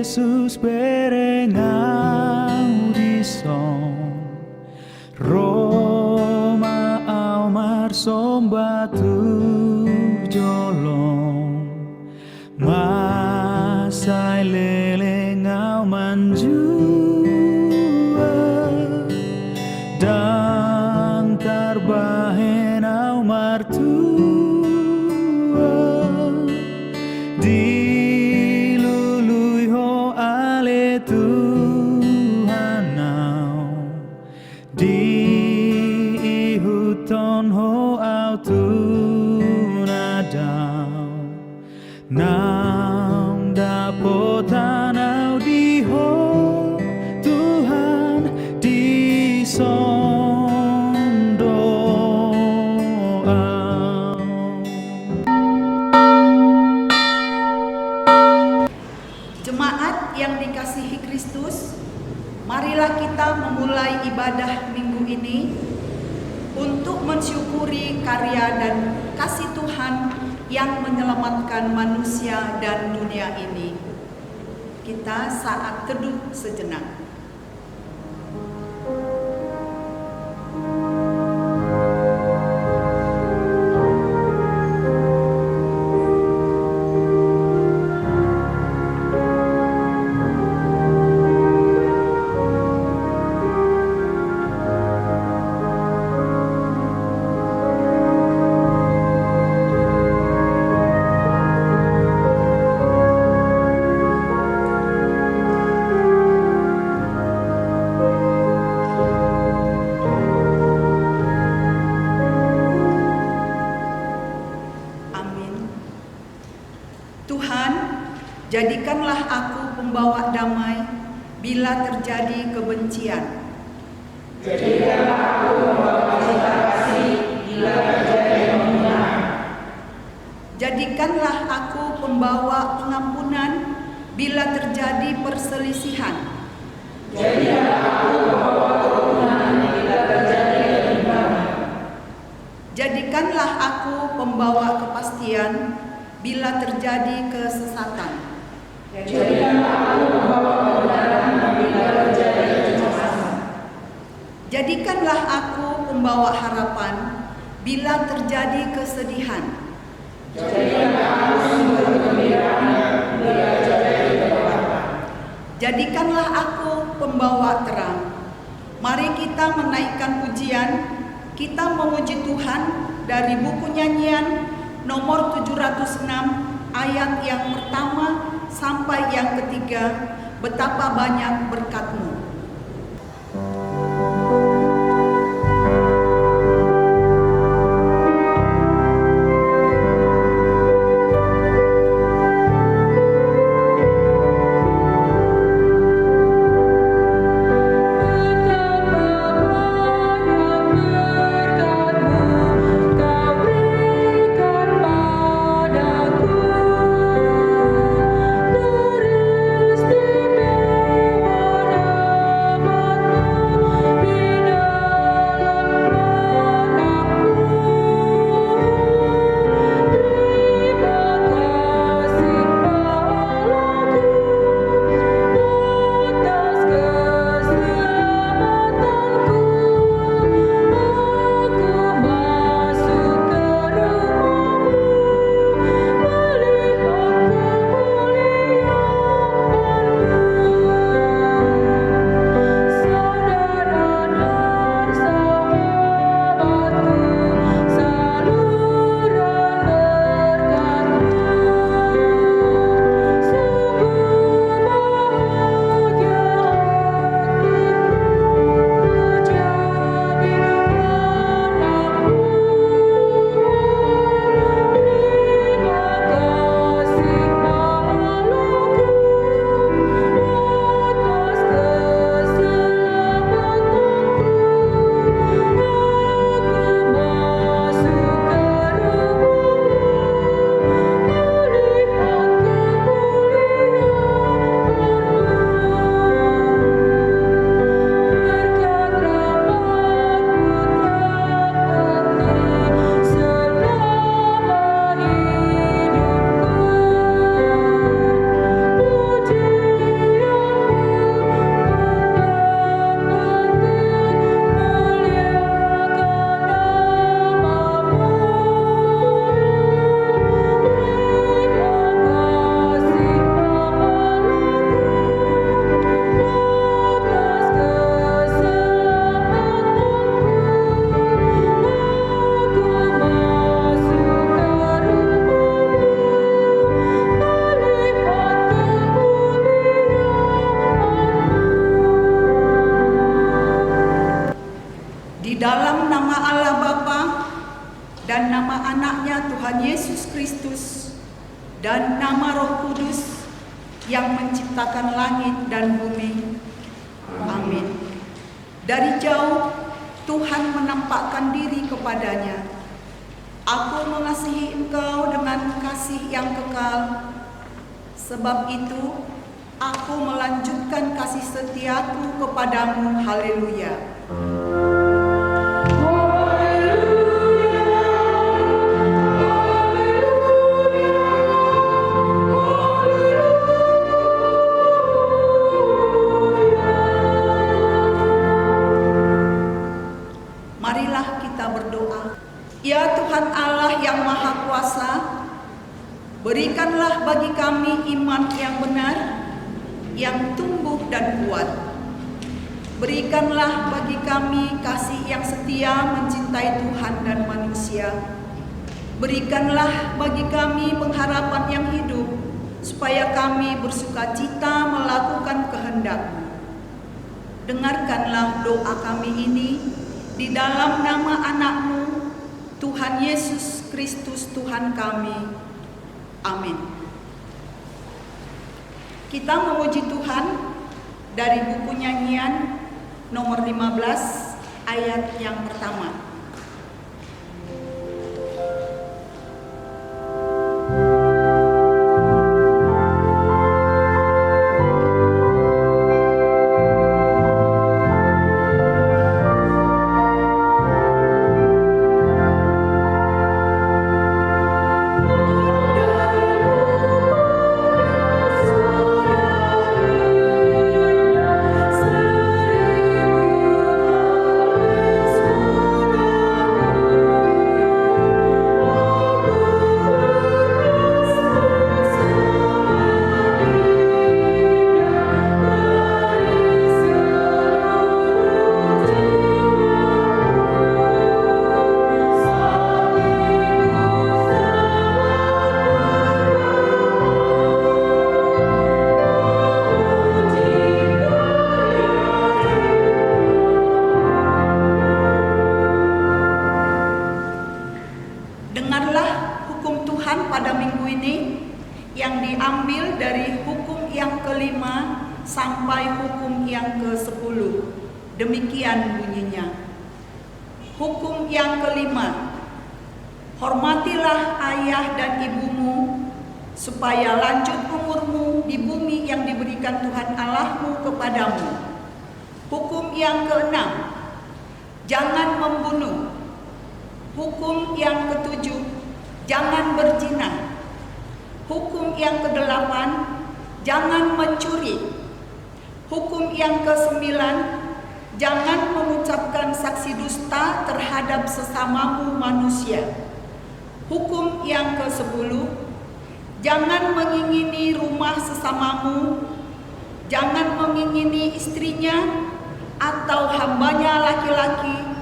Yesus berengau di son Roma au marsom batu jolong Masai lelengau manjua Dang tarbahen au martua Dilului ho ale Tuhanau Di huton ho au tunadau Naum dapotan au di ho Tuhan di sondo Jemaat yang dikasihi Kristus, marilah kita memulai ibadah minggu ini untuk mensyukuri karya dan kasih Tuhan yang menyelamatkan manusia dan dunia ini. Kita saat teduh sejenak. Jadikanlah aku pembawa damai bila terjadi kebencian. Jadikanlah aku pembawa cinta kasih bila terjadi pembunuhan. Jadikanlah aku pembawa pengampunan bila terjadi perselisihan. Jadikanlah aku pembawa kerukunan bila terjadi ketimpangan. Jadikanlah aku pembawa kepastian bila terjadi kesesatan. Jadikanlah aku pembawa kebenaran bila terjadi kecemasan. Jadikanlah aku pembawa harapan bila terjadi kesedihan. Jadikanlah aku sumber kegembiraan bila terjadi kegelapan. Jadikanlah aku pembawa terang. Mari kita menaikkan pujian, kita memuji Tuhan dari buku nyanyian nomor 706 ayat yang pertama sampai yang ketiga, betapa banyak berkat-Mu. Istimewa Kristus dan nama Roh Kudus yang menciptakan langit dan bumi. Amin. Dari jauh Tuhan menampakkan diri kepadanya. Aku mengasihi engkau dengan kasih yang kekal. Sebab itu aku melanjutkan kasih setiaku kepadamu. Haleluya. Marilah kita berdoa. Ya Tuhan Allah yang Maha Kuasa, berikanlah bagi kami iman yang benar, yang tumbuh dan kuat. Berikanlah bagi kami kasih yang setia mencintai Tuhan dan manusia. Berikanlah bagi kami pengharapan yang hidup, supaya kami bersukacita melakukan kehendak-Mu. Dengarkanlah doa kami ini di dalam nama anak-Mu, Tuhan Yesus Kristus Tuhan kami. Amin. Kita memuji Tuhan dari buku nyanyian nomor 15 ayat yang pertama. Dengarlah hukum Tuhan pada minggu ini yang diambil dari hukum yang kelima sampai hukum yang ke-10. Demikian bunyinya. Hukum yang kelima. Hormatilah ayah dan ibumu, supaya lanjut umurmu di bumi yang diberikan Tuhan Allahmu kepadamu. Hukum yang keenam. Jangan membunuh. Hukum yang ketujuh, jangan berzina. Hukum yang kedelapan, jangan mencuri. Hukum yang kesembilan, jangan mengucapkan saksi dusta terhadap sesamamu manusia. Hukum yang ke-10, jangan mengingini rumah sesamamu, jangan mengingini istrinya atau hambanya laki-laki,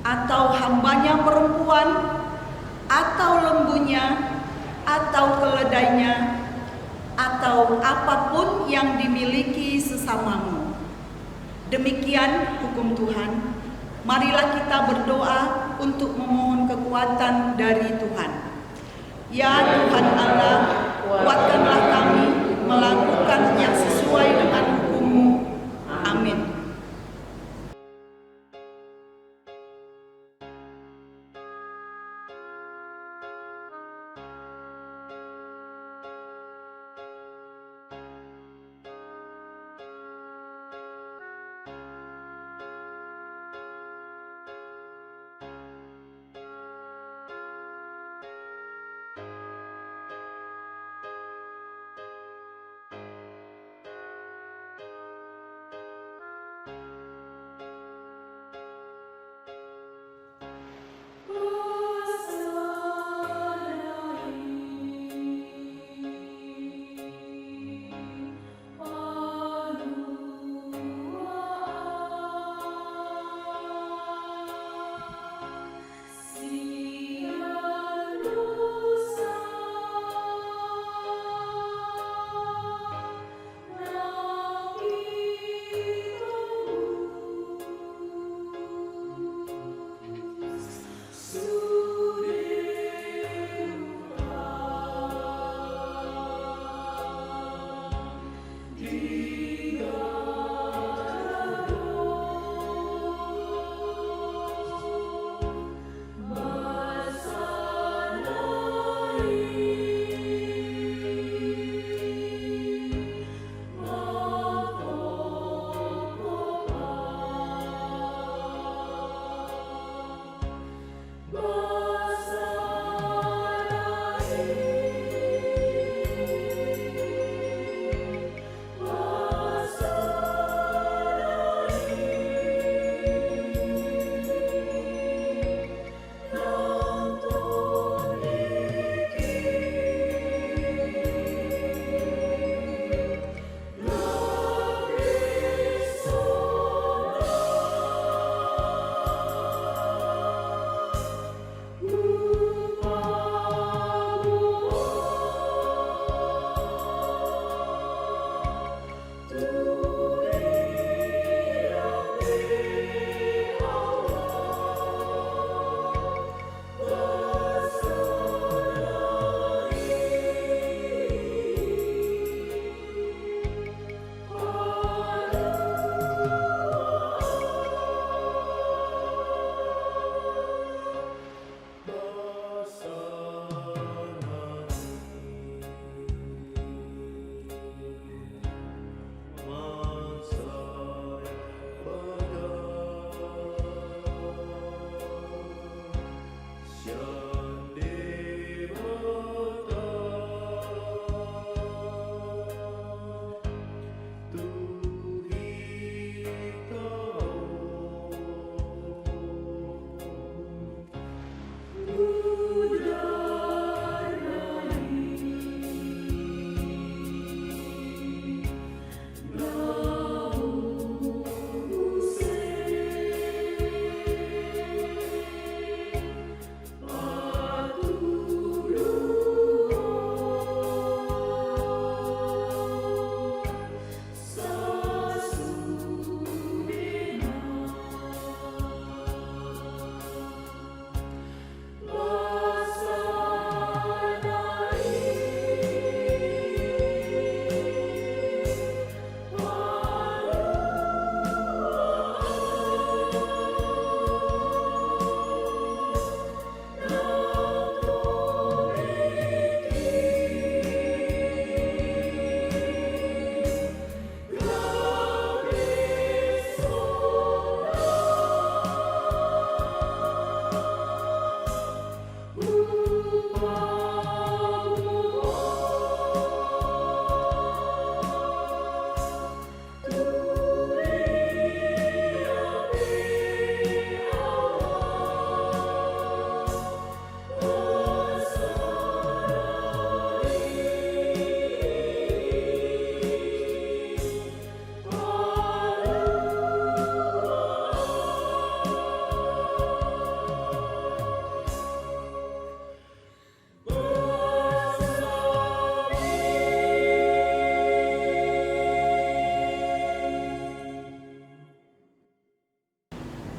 atau hambanya perempuan, atau lembunya, atau keledainya, atau apapun yang dimiliki sesamamu. Demikian hukum Tuhan. Marilah kita berdoa untuk memohon kekuatan dari Tuhan. Ya Tuhan Allah, kuatkanlah kami melakukan yang sesuai dengan hukum-Mu. Amin.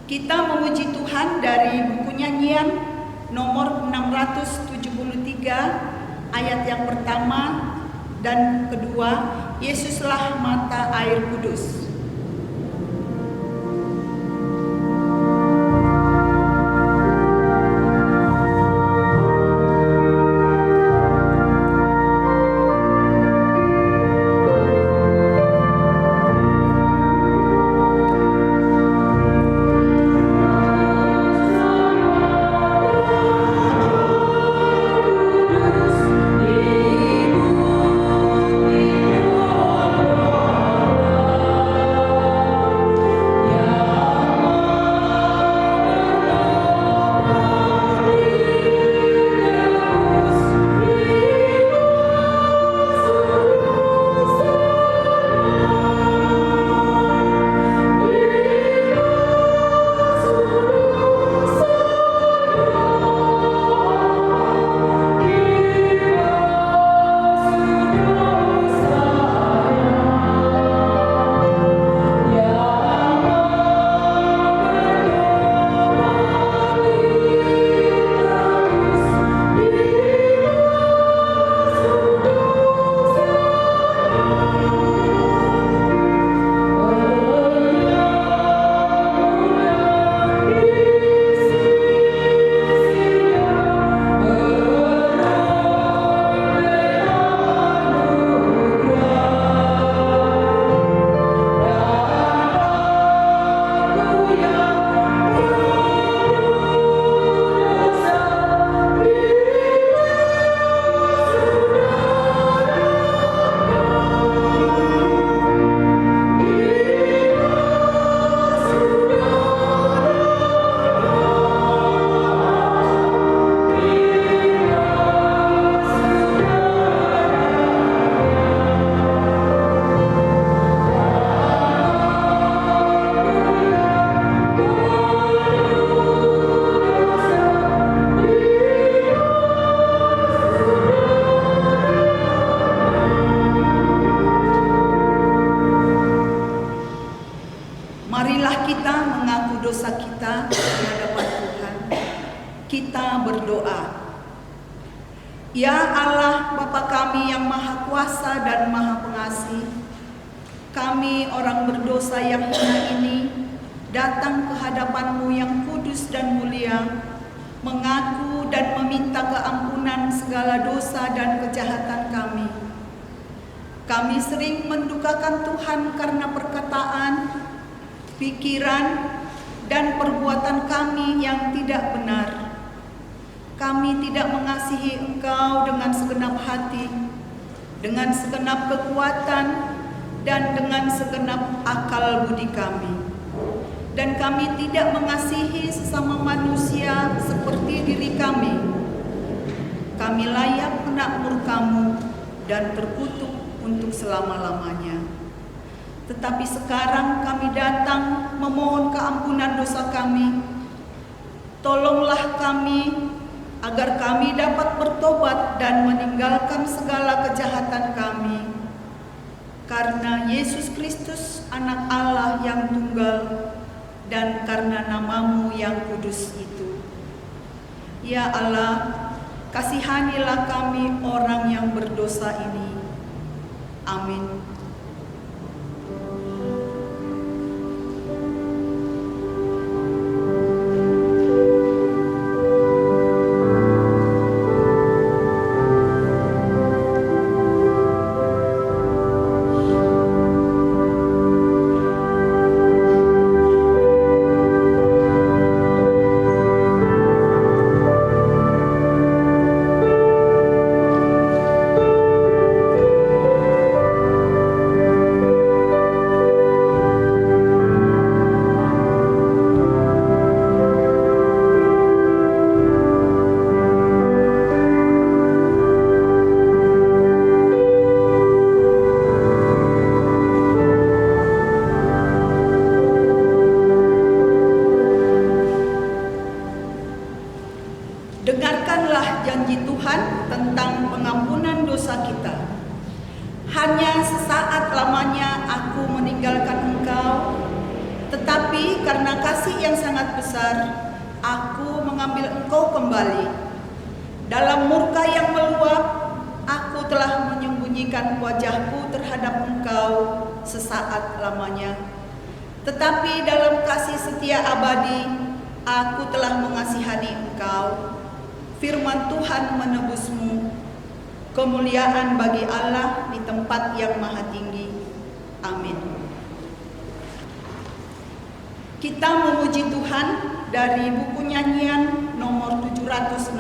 Kita memuji Tuhan dari buku nyanyian nomor 673 ayat yang pertama dan kedua, Yesuslah mata air kudus. Marilah kita mengaku dosa kita di hadapan Tuhan. Kita berdoa. Ya Allah, Bapa kami yang Maha Kuasa dan Maha Pengasih, kami orang berdosa yang hina ini datang ke hadapan-Mu yang kudus dan mulia, mengaku dan meminta keampunan segala dosa dan kejahatan kami. Kami sering mendukakan Tuhan karena perkataan, pikiran, dan perbuatan kami yang tidak benar. Kami tidak mengasihi Engkau dengan segenap hati, dengan segenap kekuatan, dan dengan segenap akal budi kami. Dan kami tidak mengasihi sesama manusia seperti diri kami. Kami layak kena murka-Mu dan terkutuk untuk selama-lamanya. Tetapi sekarang kami datang memohon keampunan dosa kami. Tolonglah kami agar kami dapat bertobat dan meninggalkan segala kejahatan kami. Karena Yesus Kristus anak Allah yang tunggal dan karena nama-Mu yang kudus itu. Ya Allah, kasihanilah kami orang yang berdosa ini. Amin. Dengarkanlah janji Tuhan tentang pengampunan dosa kita. Hanya sesaat lamanya aku meninggalkan engkau, Tetapi karena kasih yang sangat besar, aku mengambil engkau kembali. Dalam murka yang meluap, aku telah menyembunyikan wajahku terhadap engkau sesaat lamanya. Tetapi dalam kasih setia abadi, aku telah mengasihani engkau. Firman Tuhan menebusmu. Kemuliaan bagi Allah di tempat yang maha tinggi. Amin. Kita memuji Tuhan dari buku nyanyian nomor 760,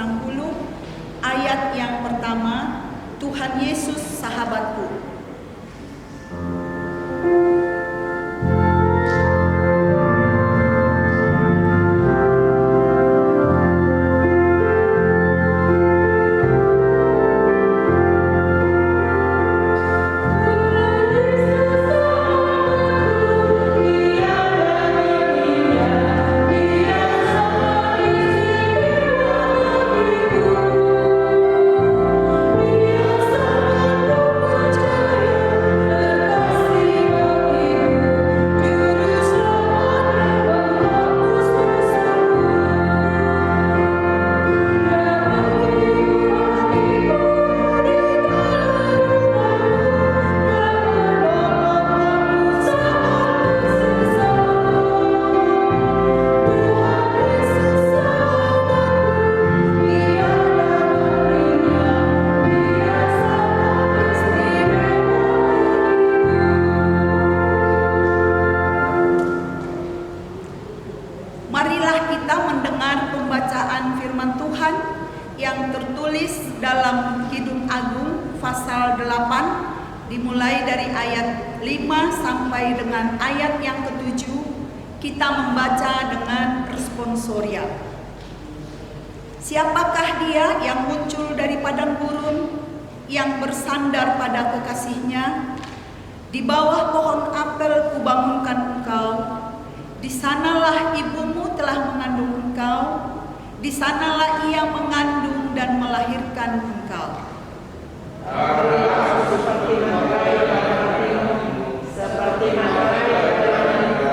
ayat yang pertama, Tuhan Yesus sahabatku. Marilah kita mendengar pembacaan firman Tuhan yang tertulis dalam Kidung Agung pasal 8 dimulai dari ayat 5 sampai dengan ayat yang ke-7. Kita membaca dengan responsorial. Siapakah dia yang muncul dari padang gurun, yang bersandar pada kekasihnya? Di bawah pohon apel kubangunkan engkau. Di sanalah ibumu telah mengandung engkau, di sanalah ia mengandung dan melahirkan engkau. Seperti matahari pada hatimu, seperti matahari pada hatimu,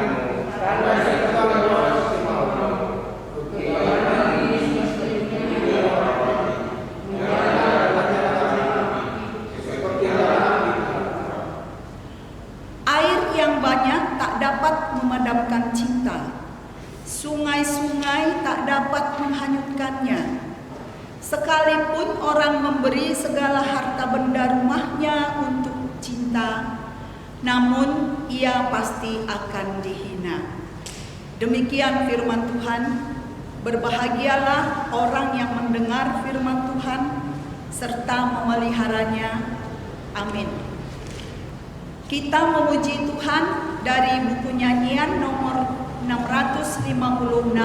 karena segala sesuatu maumu. Air yang banyak tak dapat memadamkan cinta. Sungai-sungai tak dapat menghanyutkannya. Sekalipun orang memberi segala harta benda rumahnya untuk cinta, namun ia pasti akan dihina. Demikian firman Tuhan. Berbahagialah orang yang mendengar firman Tuhan serta memeliharanya. Amin. Kita memuji Tuhan dari buku nyanyian nomor 656,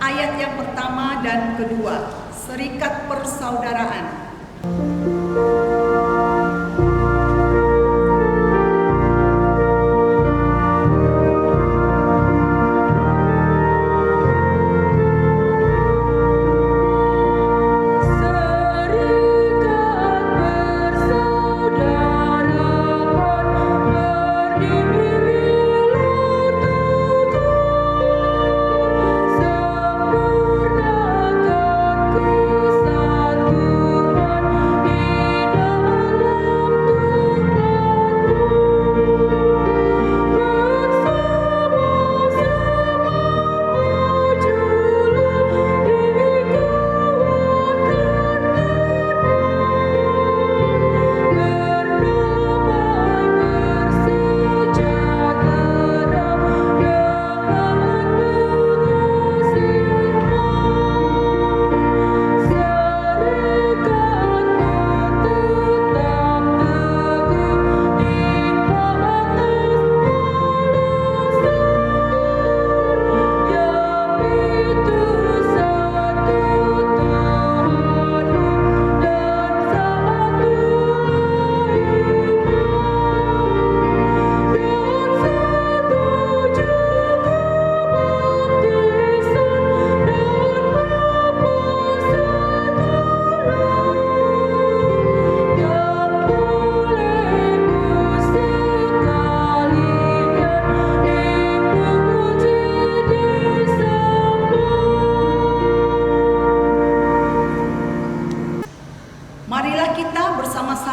ayat yang pertama dan kedua, Serikat Persaudaraan. Sempurnakan kisah Tuhan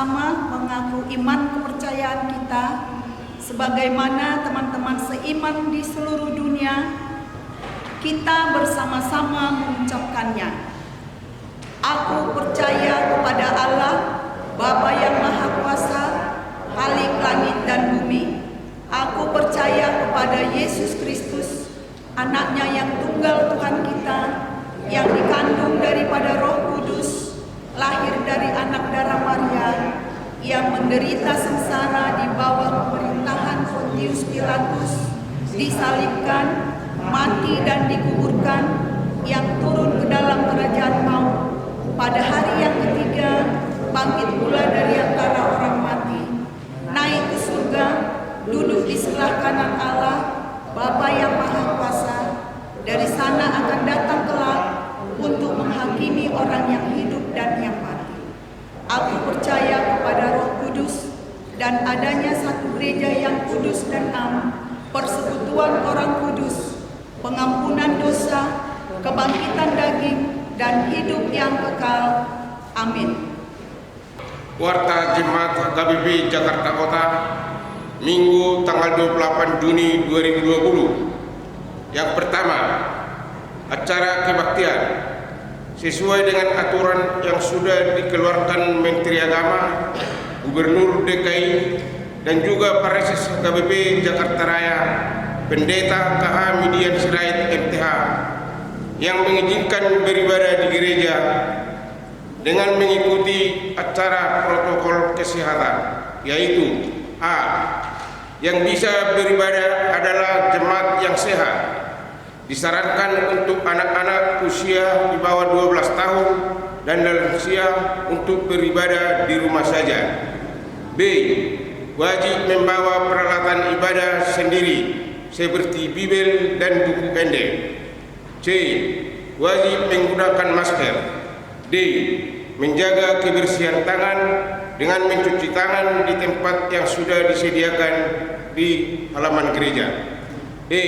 bersama mengaku iman kepercayaan kita sebagaimana teman-teman seiman di seluruh dunia. Kita bersama-sama mengucapkannya. Aku percaya kepada Allah, Bapa yang Maha Kuasa, Khalik langit dan bumi. Aku percaya kepada Yesus Kristus, anaknya yang tunggal Tuhan kita, yang dikandung daripada Roh Kudus, lahir dari anak darah Maria, yang menderita sengsara di bawah pemerintahan Pontius Pilatus, disalibkan, mati dan dikuburkan, yang turun ke dalam kerajaan maut, pada hari yang ketiga bangkit pula dari antara orang mati, naik ke surga, duduk di sebelah kanan Allah, Bapa yang Maha Kuasa. Dari sana akan datang kelak untuk menghakimi orang yang hidup dan yang mati. Aku percaya kepada Roh Kudus dan adanya satu gereja yang kudus dan am, persekutuan orang kudus, pengampunan dosa, kebangkitan daging, dan hidup yang kekal. Amin. Warta Jemaat HKBP Jakarta Kota, Minggu tanggal 28 Juni 2020. Yang pertama, acara kebaktian sesuai dengan aturan yang sudah dikeluarkan Menteri Agama, Gubernur DKI, dan juga Paresis HKBP Jakarta Raya, Pendeta KH Midian Sirait MTH, yang mengizinkan beribadah di gereja dengan mengikuti acara protokol kesehatan, yaitu A. Yang bisa beribadah adalah jemaat yang sehat. Disarankan untuk anak-anak usia di bawah 12 tahun dan lansia untuk beribadah di rumah saja. B. Wajib membawa peralatan ibadah sendiri seperti Bibel dan buku pendek. C. Wajib menggunakan masker. D. Menjaga kebersihan tangan dengan mencuci tangan di tempat yang sudah disediakan di halaman gereja. E.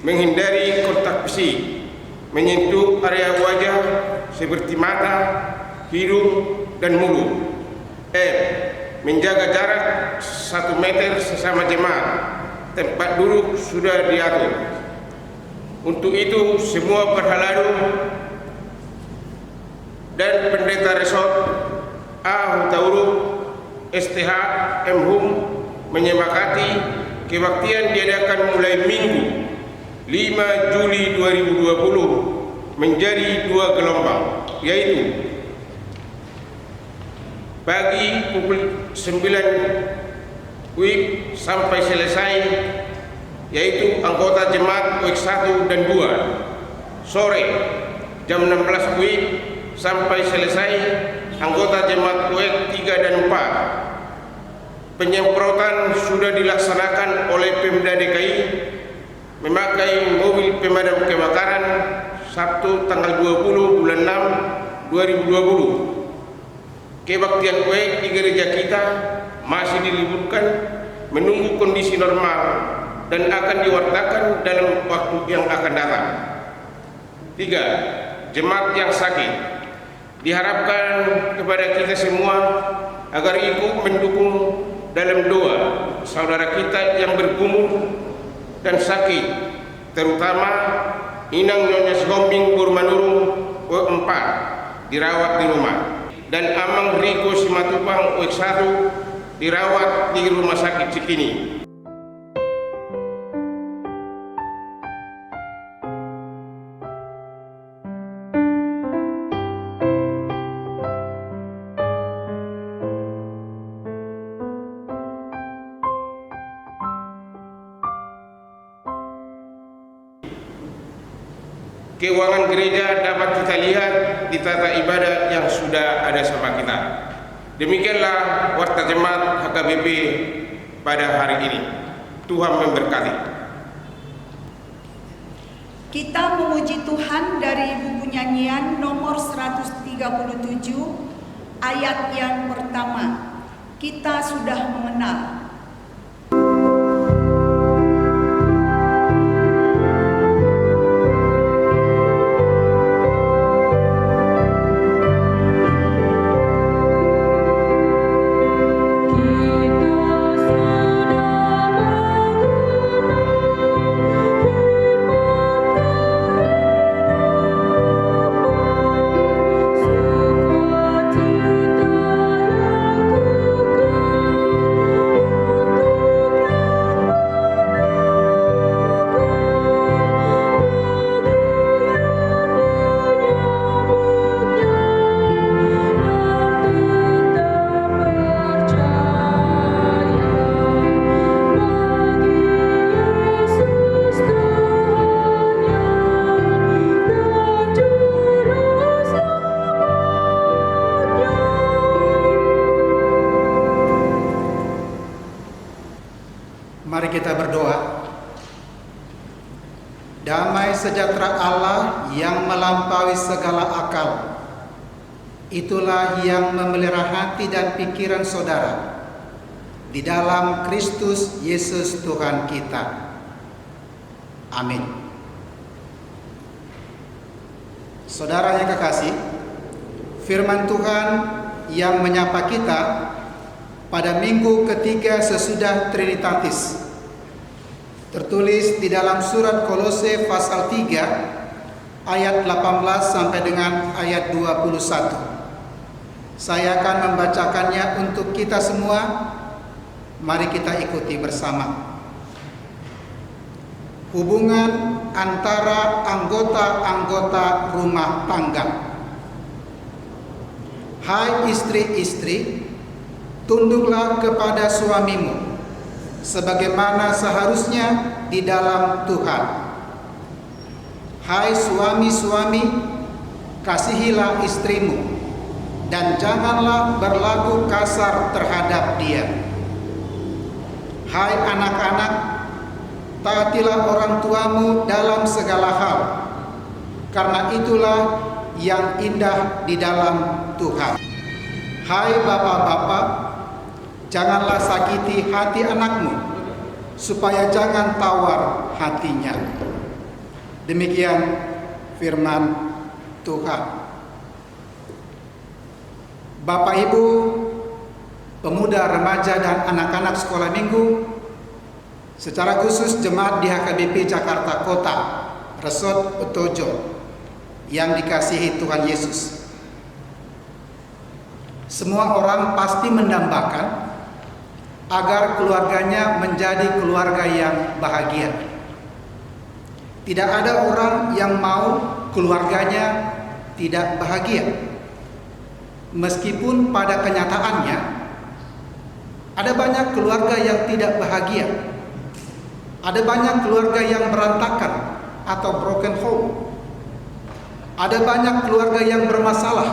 Menghindari kontak fisik, menyentuh area wajah seperti mata, hidung, dan mulut. F. Menjaga jarak 1 meter sesama jemaat. Tempat duduk sudah diatur. Untuk itu, semua berhalalu dan pendeta resort A. Hutauruk, STH, M.Hum menyepakati kebaktian diadakan mulai Minggu 5 Juli 2020 menjadi 2 gelombang, yaitu pagi pukul 9 WIB sampai selesai, yaitu anggota jemaat WIB 1 dan 2, sore jam 16 WIB sampai selesai anggota jemaat WIB 3 dan 4. Penyemprotan sudah dilaksanakan oleh Pemda DKI memakai mobil pemadam kebakaran Sabtu tanggal 20 bulan 6 2020. Kebaktian WIB di gereja kita masih diliburkan menunggu kondisi normal dan akan diwartakan dalam waktu yang akan datang. 3. Jemaat yang sakit diharapkan kepada kita semua agar ikut mendukung dalam doa saudara kita yang bergumul dan sakit, terutama Inang Nyonya Sihombing Burmanurung W4 dirawat di rumah, dan Amang Riko Simatupang W1 dirawat di Rumah Sakit Cikini. Keuangan gereja dapat kita lihat di tata ibadah yang sudah ada sama kita. Demikianlah warta jemaat HKBP pada hari ini. Tuhan memberkati. Kita memuji Tuhan dari buku nyanyian nomor 137 ayat yang pertama. Kita sudah mengenal. Mari kita berdoa. Damai sejahtera Allah yang melampaui segala akal, itulah yang memelihara hati dan pikiran saudara di dalam Kristus Yesus Tuhan kita. Amin. Saudara yang kekasih, firman Tuhan yang menyapa kita pada minggu ketiga sesudah Trinitatis tertulis di dalam surat Kolose pasal 3 ayat 18 sampai dengan ayat 21. Saya akan membacakannya untuk kita semua. Mari kita ikuti bersama. Hubungan antara anggota-anggota rumah tangga. Hai istri-istri, tunduklah kepada suamimu sebagaimana seharusnya di dalam Tuhan. Hai suami-suami, kasihilah istrimu dan janganlah berlaku kasar terhadap dia. Hai anak-anak, taatilah orang tuamu dalam segala hal, karena itulah yang indah di dalam Tuhan. Hai bapak-bapak, janganlah sakiti hati anakmu, supaya jangan tawar hatinya. Demikian firman Tuhan. Bapak Ibu, pemuda, remaja, dan anak-anak sekolah minggu, secara khusus jemaat di HKBP Jakarta Kota, Resort Otojo, yang dikasihi Tuhan Yesus. Semua orang pasti mendambakan agar keluarganya menjadi keluarga yang bahagia. Tidak ada orang yang mau keluarganya tidak bahagia. Meskipun pada kenyataannya ada banyak keluarga yang tidak bahagia. Ada banyak keluarga yang berantakan atau broken home. Ada banyak keluarga yang bermasalah.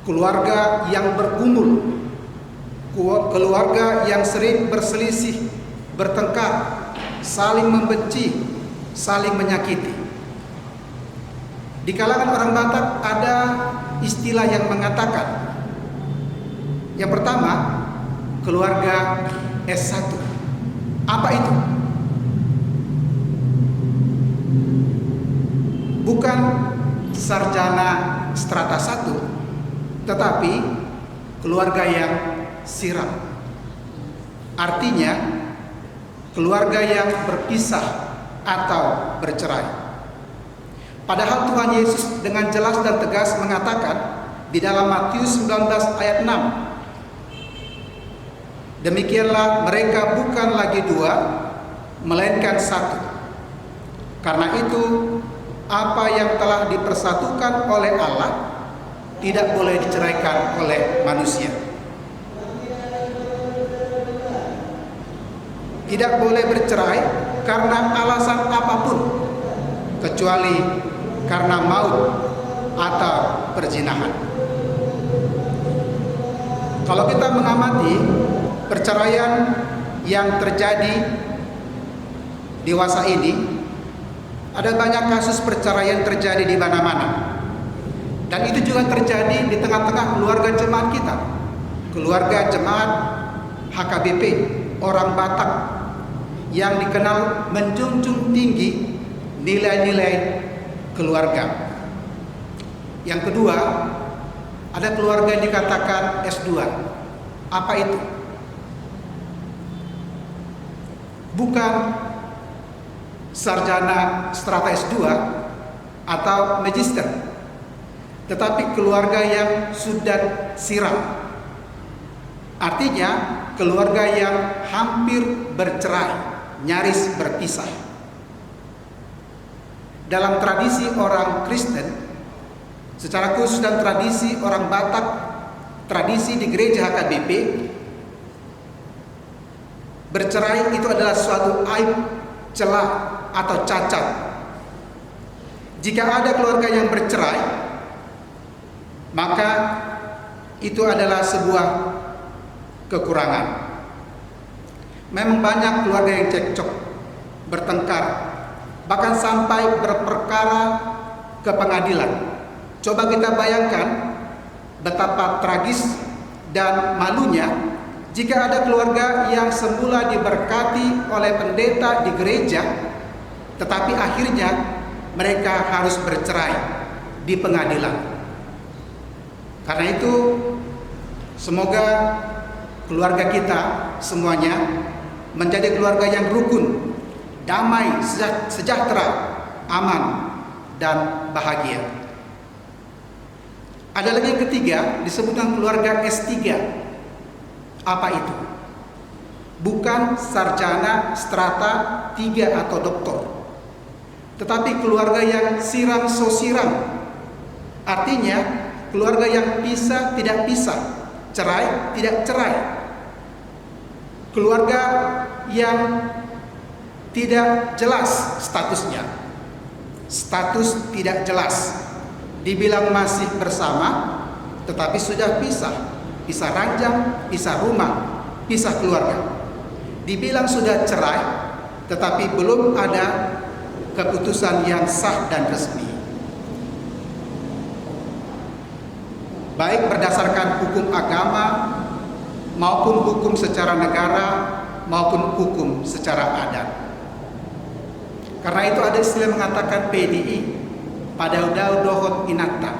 Keluarga yang bergumul. Keluarga yang sering berselisih, bertengkar, saling membenci, saling menyakiti. Di kalangan orang Batak ada istilah yang mengatakan, yang pertama, keluarga S1. Apa itu? Bukan sarjana strata 1, tetapi keluarga yang siram. Artinya keluarga yang berpisah atau bercerai. Padahal Tuhan Yesus dengan jelas dan tegas mengatakan di dalam Matius 19 ayat 6, demikianlah mereka bukan lagi dua, melainkan satu. Karena itu apa yang telah dipersatukan oleh Allah tidak boleh diceraikan oleh manusia. Tidak boleh bercerai karena alasan apapun, kecuali karena maut atau perzinahan. Kalau kita mengamati perceraian yang terjadi dewasa ini, ada banyak kasus perceraian terjadi di mana-mana. Dan itu juga terjadi di tengah-tengah keluarga jemaat kita. Keluarga jemaat HKBP, orang Batak, yang dikenal menjunjung tinggi nilai-nilai keluarga. Yang kedua, ada keluarga yang dikatakan S2. Apa itu? Bukan sarjana strata S2 atau magister, tetapi keluarga yang sudah siram. Artinya keluarga yang hampir bercerai, nyaris berpisah. Dalam tradisi orang Kristen, secara khusus dan tradisi orang Batak, tradisi di gereja HKBP, bercerai itu adalah suatu aib, celah atau cacat. Jika ada keluarga yang bercerai, maka itu adalah sebuah kekurangan. memang banyak keluarga yang cekcok, bertengkar, bahkan sampai berperkara ke pengadilan. Coba kita bayangkan betapa tragis dan malunya jika ada keluarga yang semula diberkati oleh pendeta di gereja, tetapi akhirnya mereka harus bercerai di pengadilan. Karena itu, semoga keluarga kita semuanya menjadi keluarga yang rukun, damai, sejahtera, aman, dan bahagia. Ada lagi yang ketiga, disebutkan keluarga S3. Apa itu? Bukan sarjana strata 3 atau doktor, tetapi keluarga yang siram sosiram. Artinya keluarga yang pisah tidak pisah, cerai tidak cerai. Keluarga yang tidak jelas statusnya, status tidak jelas, dibilang masih bersama tetapi sudah pisah, pisah ranjang, pisah rumah, pisah keluarga. Dibilang sudah cerai tetapi belum ada keputusan yang sah dan resmi, baik berdasarkan hukum agama maupun hukum secara negara maupun hukum secara adat. Karena itu ada istilah mengatakan PDI, Padaudaw Dohot Inata.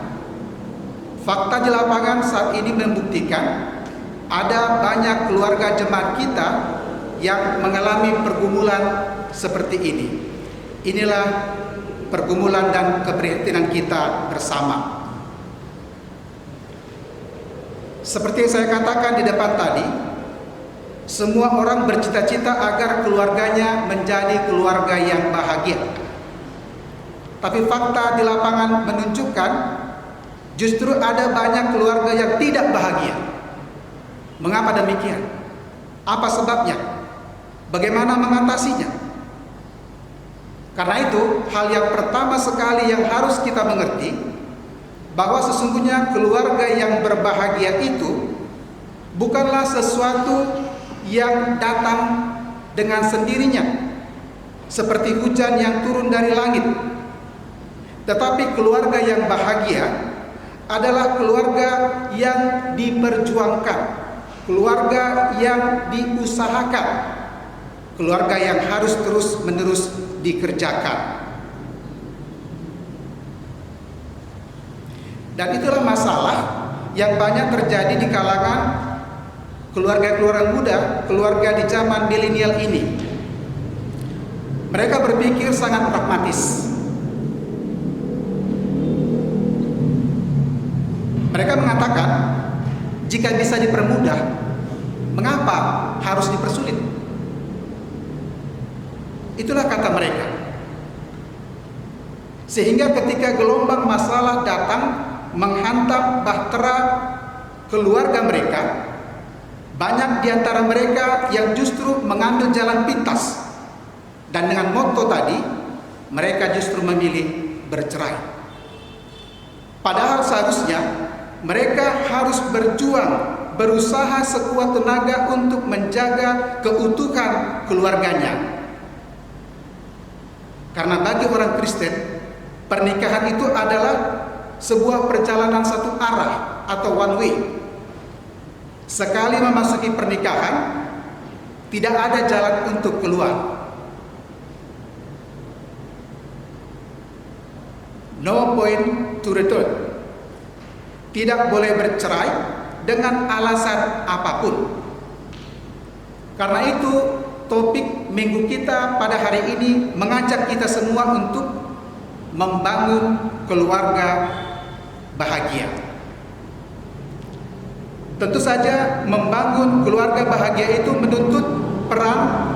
Fakta di lapangan saat ini membuktikan ada banyak keluarga jemaat kita yang mengalami pergumulan seperti ini. Inilah pergumulan dan keprihatinan kita bersama. Seperti yang saya katakan di depan tadi, semua orang bercita-cita agar keluarganya menjadi keluarga yang bahagia. Tapi fakta di lapangan menunjukkan justru ada banyak keluarga yang tidak bahagia. Mengapa demikian? Apa sebabnya? Bagaimana mengatasinya? Karena itu, hal yang pertama sekali yang harus kita mengerti, bahwa sesungguhnya keluarga yang berbahagia itu bukanlah sesuatu yang datang dengan sendirinya seperti hujan yang turun dari langit. Tetapi keluarga yang bahagia adalah keluarga yang diperjuangkan, keluarga yang diusahakan, keluarga yang harus terus-menerus dikerjakan. Dan itulah masalah yang banyak terjadi di kalangan keluarga-keluarga muda, keluarga di zaman milenial ini. Mereka berpikir sangat pragmatis. Mereka mengatakan, jika bisa dipermudah, mengapa harus dipersulit? Itulah kata mereka. Sehingga ketika gelombang masalah datang menghantam bahtera keluarga mereka, banyak di antara mereka yang justru mengambil jalan pintas, dan dengan motto tadi, mereka justru memilih bercerai. Padahal seharusnya mereka harus berjuang, berusaha sekuat tenaga untuk menjaga keutuhan keluarganya. Karena bagi orang Kristen, pernikahan itu adalah sebuah perjalanan satu arah atau one way. Sekali memasuki pernikahan, tidak ada jalan untuk keluar. No point to return. Tidak boleh bercerai dengan alasan apapun. Karena itu, topik minggu kita pada hari ini mengajak kita semua untuk membangun keluarga bahagia. Tentu saja membangun keluarga bahagia itu menuntut peran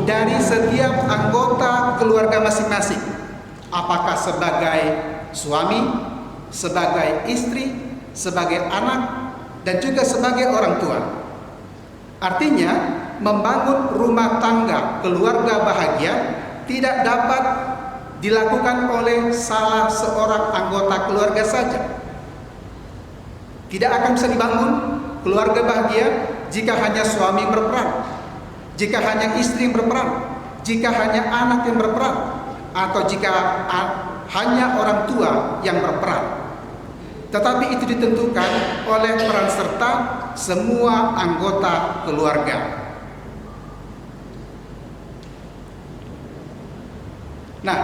dari setiap anggota keluarga masing-masing. Apakah sebagai suami, sebagai istri, sebagai anak, dan juga sebagai orang tua. Artinya, membangun rumah tangga keluarga bahagia tidak dapat dilakukan oleh salah seorang anggota keluarga saja. Tidak akan bisa dibangun keluarga bahagia jika hanya suami berperan, jika hanya istri yang berperan, jika hanya anak yang berperan, atau jika hanya orang tua yang berperan. Tetapi itu ditentukan oleh peran serta semua anggota keluarga. Nah,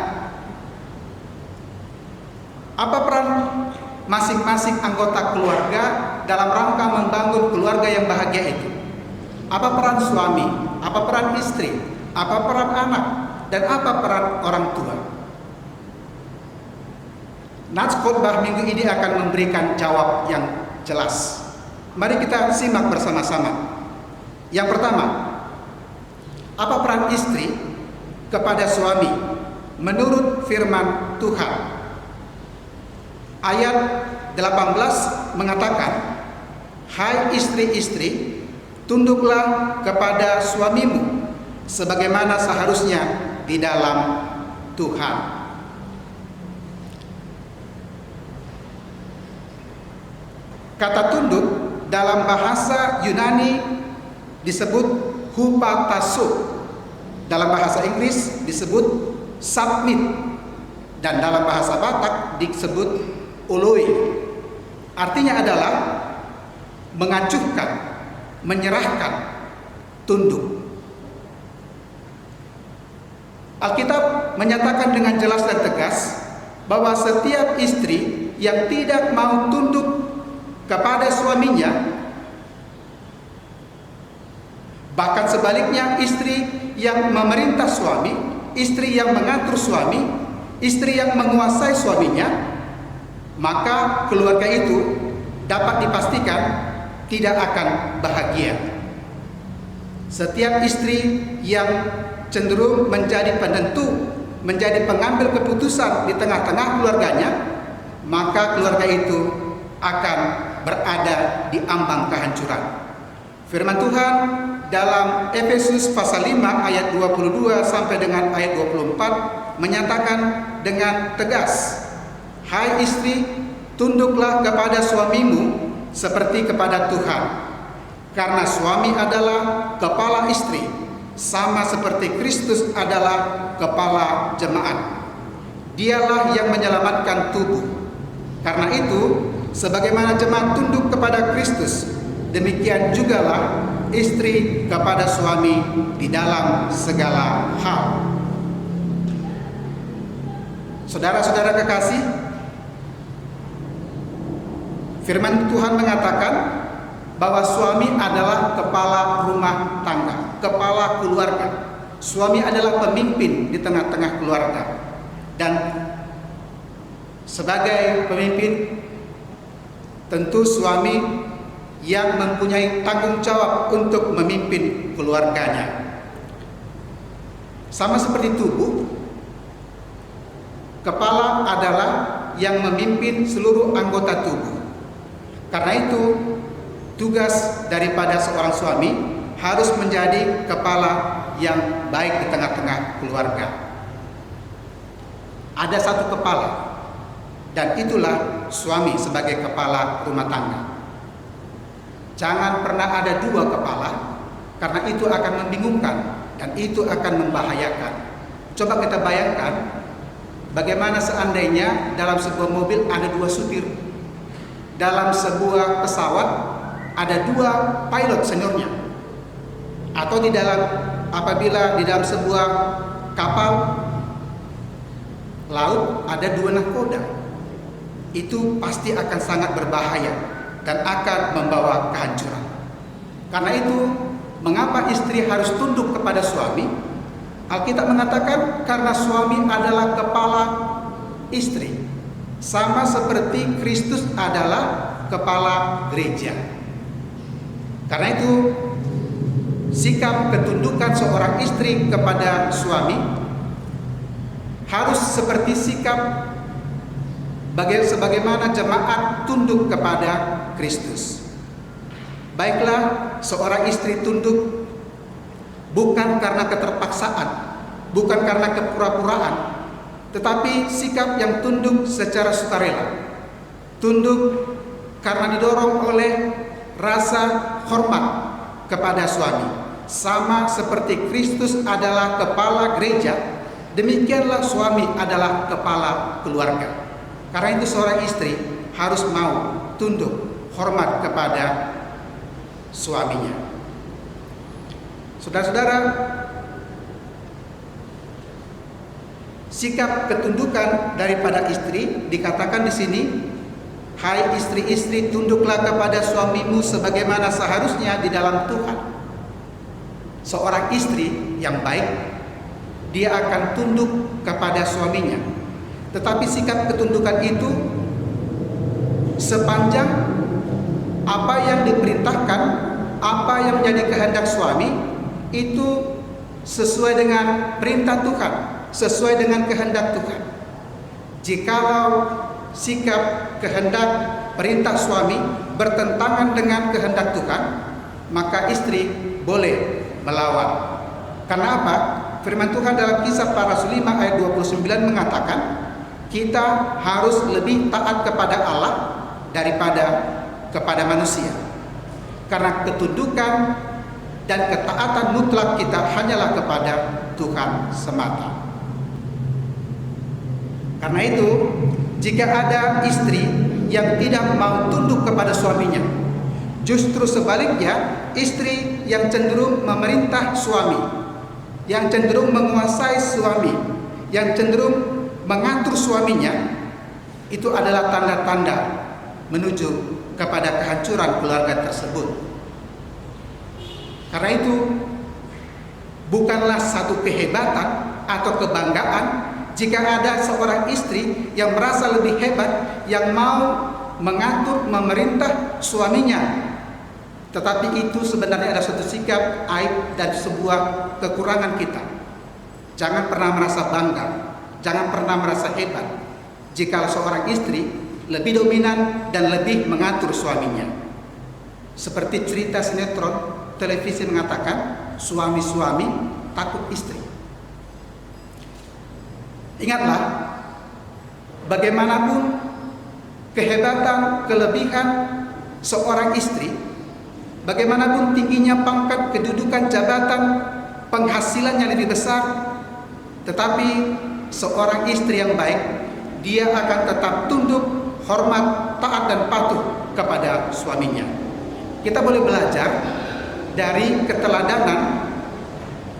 apa peran masing-masing anggota keluarga dalam rangka membangun keluarga yang bahagia itu? Apa peran suami? Apa peran istri? Apa peran anak? Dan apa peran orang tua? Nats khotbah minggu ini akan memberikan jawab yang jelas. Mari kita simak bersama-sama. Yang pertama, apa peran istri kepada suami menurut firman Tuhan? Ayat 18 mengatakan, "Hai istri-istri, tunduklah kepada suamimu sebagaimana seharusnya di dalam Tuhan." Kata tunduk dalam bahasa Yunani disebut hupatasso, dalam bahasa Inggris disebut submit, dan dalam bahasa Batak disebut oloi. Artinya adalah mengacuhkan, menyerahkan, tunduk. Alkitab menyatakan dengan jelas dan tegas bahwa setiap istri yang tidak mau tunduk kepada suaminya, bahkan sebaliknya istri yang memerintah suami, istri yang mengatur suami, istri yang menguasai suaminya, maka keluarga itu dapat dipastikan tidak akan bahagia. Setiap istri yang cenderung menjadi penentu, menjadi pengambil keputusan di tengah-tengah keluarganya, maka keluarga itu akan berada di ambang kehancuran. Firman Tuhan dalam Efesus pasal 5 ayat 22 sampai dengan ayat 24 menyatakan dengan tegas, "Hai istri, tunduklah kepada suamimu seperti kepada Tuhan. Karena suami adalah kepala istri, sama seperti Kristus adalah kepala jemaat. Dialah yang menyelamatkan tubuh. Karena itu, sebagaimana jemaat tunduk kepada Kristus, demikian jugalah istri kepada suami di dalam segala hal." Saudara-saudara kekasih, firman Tuhan mengatakan bahwa suami adalah kepala rumah tangga, kepala keluarga. Suami adalah pemimpin di tengah-tengah keluarga. Dan sebagai pemimpin, tentu suami yang mempunyai tanggung jawab untuk memimpin keluarganya. Sama seperti tubuh, kepala adalah yang memimpin seluruh anggota tubuh. Karena itu, tugas daripada seorang suami harus menjadi kepala yang baik di tengah-tengah keluarga. Ada satu kepala, dan itulah suami sebagai kepala rumah tangga. Jangan pernah ada dua kepala, karena itu akan membingungkan dan itu akan membahayakan. Coba kita bayangkan, bagaimana seandainya dalam sebuah mobil ada dua supir, dalam sebuah pesawat ada dua pilot seniornya, atau apabila di dalam sebuah kapal laut ada dua nahkoda. Itu pasti akan sangat berbahaya dan akan membawa kehancuran. Karena itu, mengapa istri harus tunduk kepada suami? Alkitab mengatakan karena suami adalah kepala istri, sama seperti Kristus adalah kepala gereja. Karena itu, sikap ketundukan seorang istri kepada suami harus seperti sikap sebagaimana jemaat tunduk kepada Kristus. Baiklah, seorang istri tunduk bukan karena keterpaksaan, bukan karena kepura-puraan, tetapi sikap yang tunduk secara sukarela. Tunduk karena didorong oleh rasa hormat kepada suami, sama seperti Kristus adalah kepala gereja, demikianlah suami adalah kepala keluarga. Karena itu seorang istri harus mau tunduk hormat kepada suaminya. Saudara-saudara, sikap ketundukan daripada istri dikatakan di sini, hai istri-istri, tunduklah kepada suamimu sebagaimana seharusnya di dalam Tuhan. Seorang istri yang baik, dia akan tunduk kepada suaminya. Tetapi sikap ketundukan itu sepanjang apa yang diperintahkan, apa yang menjadi kehendak suami, itu sesuai dengan perintah Tuhan, sesuai dengan kehendak Tuhan. Jikalau sikap kehendak perintah suami bertentangan dengan kehendak Tuhan, maka istri boleh melawan. Karena apa? Firman Tuhan dalam Kisah Para Rasul 5 ayat 29 mengatakan, kita harus lebih taat kepada Allah daripada kepada manusia. Karena ketundukan dan ketaatan mutlak kita hanyalah kepada Tuhan semata. Karena itu, jika ada istri yang tidak mau tunduk kepada suaminya, justru sebaliknya, istri yang cenderung memerintah suami, yang cenderung menguasai suami, yang cenderung mengatur suaminya, itu adalah tanda-tanda menuju kepada kehancuran keluarga tersebut. Karena itu, bukanlah satu kehebatan atau kebanggaan jika ada seorang istri yang merasa lebih hebat, yang mau mengatur, memerintah suaminya. Tetapi itu sebenarnya adalah suatu sikap aib dan sebuah kekurangan kita. Jangan pernah merasa bangga, jangan pernah merasa hebat jika seorang istri lebih dominan dan lebih mengatur suaminya. Seperti cerita sinetron televisi mengatakan, suami-suami takut istri. Ingatlah, bagaimanapun kehebatan, kelebihan seorang istri, bagaimanapun tingginya pangkat, kedudukan, jabatan, penghasilan yang lebih besar, tetapi seorang istri yang baik, dia akan tetap tunduk, hormat, taat dan patuh kepada suaminya. Kita boleh belajar dari keteladanan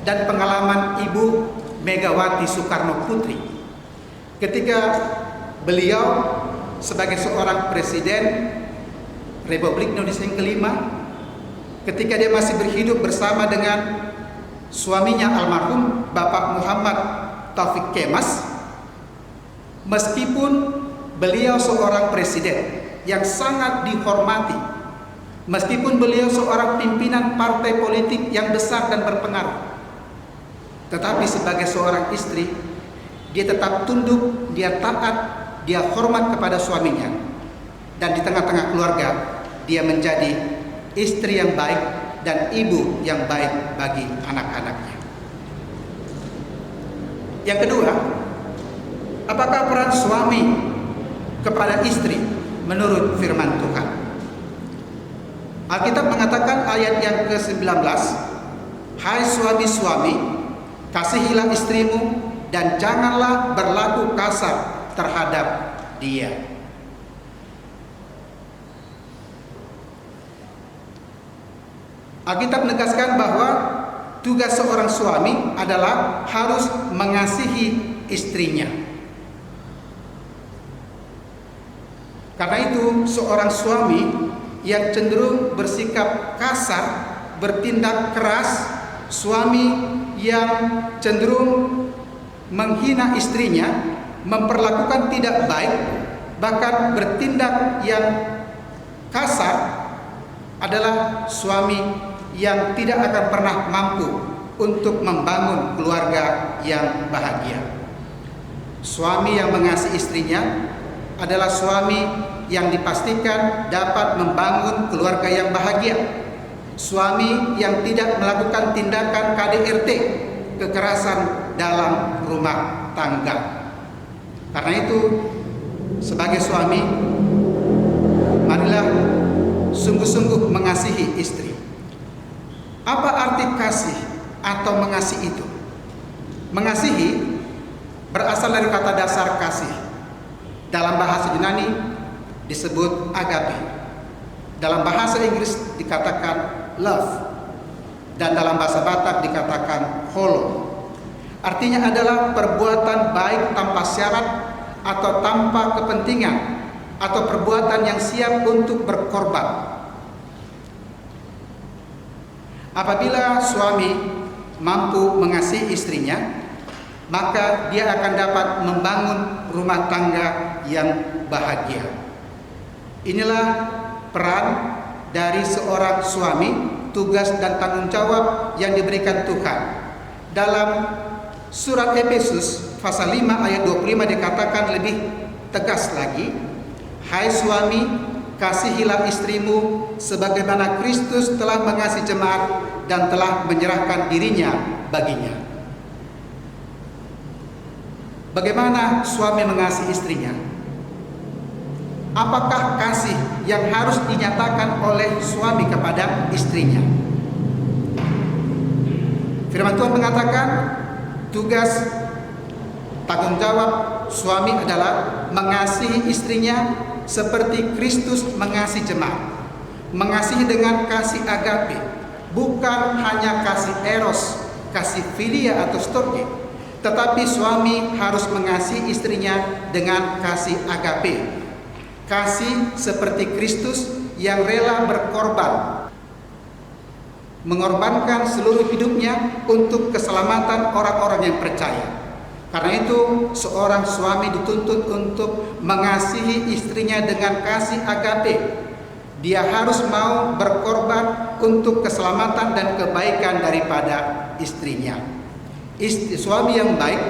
dan pengalaman Ibu Megawati Soekarno Putri ketika beliau sebagai seorang presiden Republik Indonesia yang kelima, ketika dia masih berhidup bersama dengan suaminya almarhum Bapak Muhammad Taufik Kemas, meskipun beliau seorang presiden yang sangat dihormati, meskipun beliau seorang pimpinan partai politik yang besar dan berpengaruh, tetapi sebagai seorang istri, dia tetap tunduk, dia taat, dia hormat kepada suaminya. Dan di tengah-tengah keluarga, dia menjadi istri yang baik dan ibu yang baik bagi anak-anaknya. Yang kedua, apakah peran suami kepada istri menurut firman Tuhan? Alkitab mengatakan ayat yang ke-19, hai suami-suami, kasihilah istrimu dan janganlah berlaku kasar terhadap dia. Alkitab menegaskan bahwa tugas seorang suami adalah harus mengasihi istrinya. Karena itu, seorang suami yang cenderung bersikap kasar, bertindak keras, suami yang cenderung menghina istrinya, memperlakukan tidak baik, bahkan bertindak yang kasar, adalah suami yang tidak akan pernah mampu untuk membangun keluarga yang bahagia. Suami yang mengasihi istrinya adalah suami yang dipastikan dapat membangun keluarga yang bahagia. Suami yang tidak melakukan tindakan KDRT, kekerasan dalam rumah tangga. Karena itu, sebagai suami, marilah sungguh-sungguh mengasihi istri. Apa arti kasih atau mengasihi itu? Mengasihi berasal dari kata dasar kasih. Dalam bahasa Yunani disebut agape. Dalam bahasa Inggris dikatakan love. Dan dalam bahasa Batak dikatakan holo. Artinya adalah perbuatan baik tanpa syarat atau tanpa kepentingan, atau perbuatan yang siap untuk berkorban. Apabila suami mampu mengasihi istrinya, maka dia akan dapat membangun rumah tangga yang bahagia. Inilah peran dari seorang suami, tugas dan tanggung jawab yang diberikan Tuhan. Dalam surat Efesus pasal 5 ayat 25 dikatakan lebih tegas lagi, hai suami, kasihilah istrimu sebagaimana Kristus telah mengasihi jemaat dan telah menyerahkan dirinya baginya. Bagaimana suami mengasihi istrinya? Apakah kasih yang harus dinyatakan oleh suami kepada istrinya? Firman Tuhan mengatakan, tugas tanggung jawab suami adalah mengasihi istrinya seperti Kristus mengasihi jemaat. Mengasihi dengan kasih agape, bukan hanya kasih eros, kasih filia atau storge, tetapi suami harus mengasihi istrinya dengan kasih agape. Kasih seperti Kristus yang rela berkorban, mengorbankan seluruh hidupnya untuk keselamatan orang-orang yang percaya. Karena itu seorang suami dituntut untuk mengasihi istrinya dengan kasih agape. Dia harus mau berkorban untuk keselamatan dan kebaikan daripada istrinya. Suami yang baik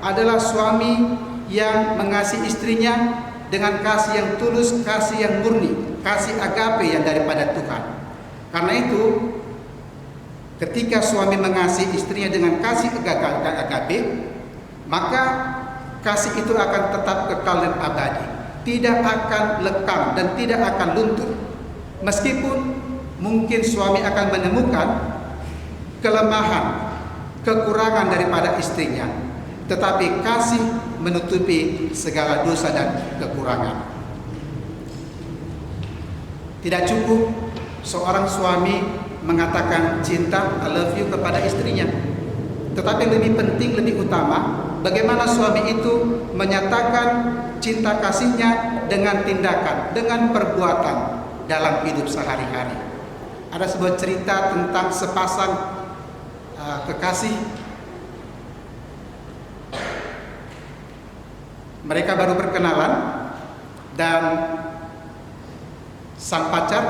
adalah suami yang mengasihi istrinya dengan kasih yang tulus, kasih yang murni, kasih agape yang daripada Tuhan. Karena itu ketika suami mengasihi istrinya dengan kasih agape, maka kasih itu akan tetap kekal dan abadi, tidak akan lekang dan tidak akan luntur. Meskipun mungkin suami akan menemukan kelemahan, kekurangan daripada istrinya, tetapi kasih menutupi segala dosa dan kekurangan. Tidak cukup seorang suami mengatakan cinta, I love you kepada istrinya, tetapi lebih penting, lebih utama, bagaimana suami itu menyatakan cinta kasihnya dengan tindakan, dengan perbuatan dalam hidup sehari-hari. Ada sebuah cerita tentang sepasang kekasih. Mereka baru berkenalan dan sang pacar,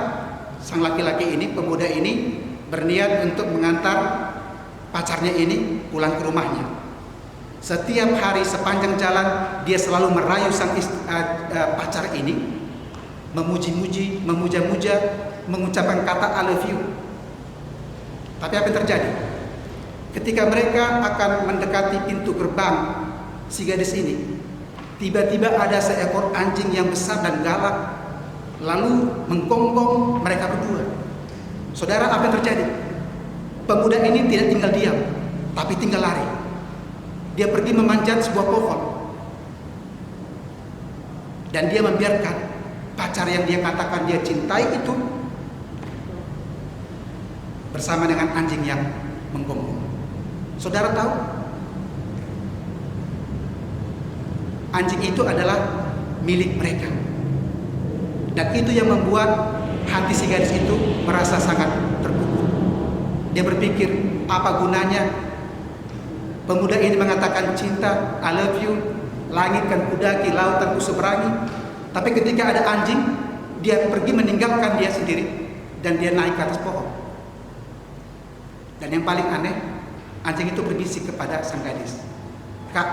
sang laki-laki ini, pemuda ini berniat untuk mengantar pacarnya ini pulang ke rumahnya. Setiap hari sepanjang jalan dia selalu merayu sang pacar ini, memuji-muji, memuja-muja, mengucapkan kata I love you. Tapi apa yang terjadi? Ketika mereka akan mendekati pintu gerbang si gadis ini, tiba-tiba ada seekor anjing yang besar dan galak lalu menggonggong mereka berdua. Saudara, apa yang terjadi? Pemuda ini tidak tinggal diam, tapi tinggal lari. Dia pergi memanjat sebuah pohon dan dia membiarkan pacar yang dia katakan dia cintai itu bersama dengan anjing yang menggonggong. Saudara tahu, anjing itu adalah milik mereka, dan itu yang membuat hati si gadis itu merasa sangat terpukul. Dia berpikir, apa gunanya pemuda ini mengatakan cinta, I love you, langit kan kudaki, lautan kuseberangi, tapi ketika ada anjing, dia pergi meninggalkan dia sendiri dan dia naik ke atas pohon. Dan yang paling aneh, anjing itu berbisik kepada sang gadis, Kak,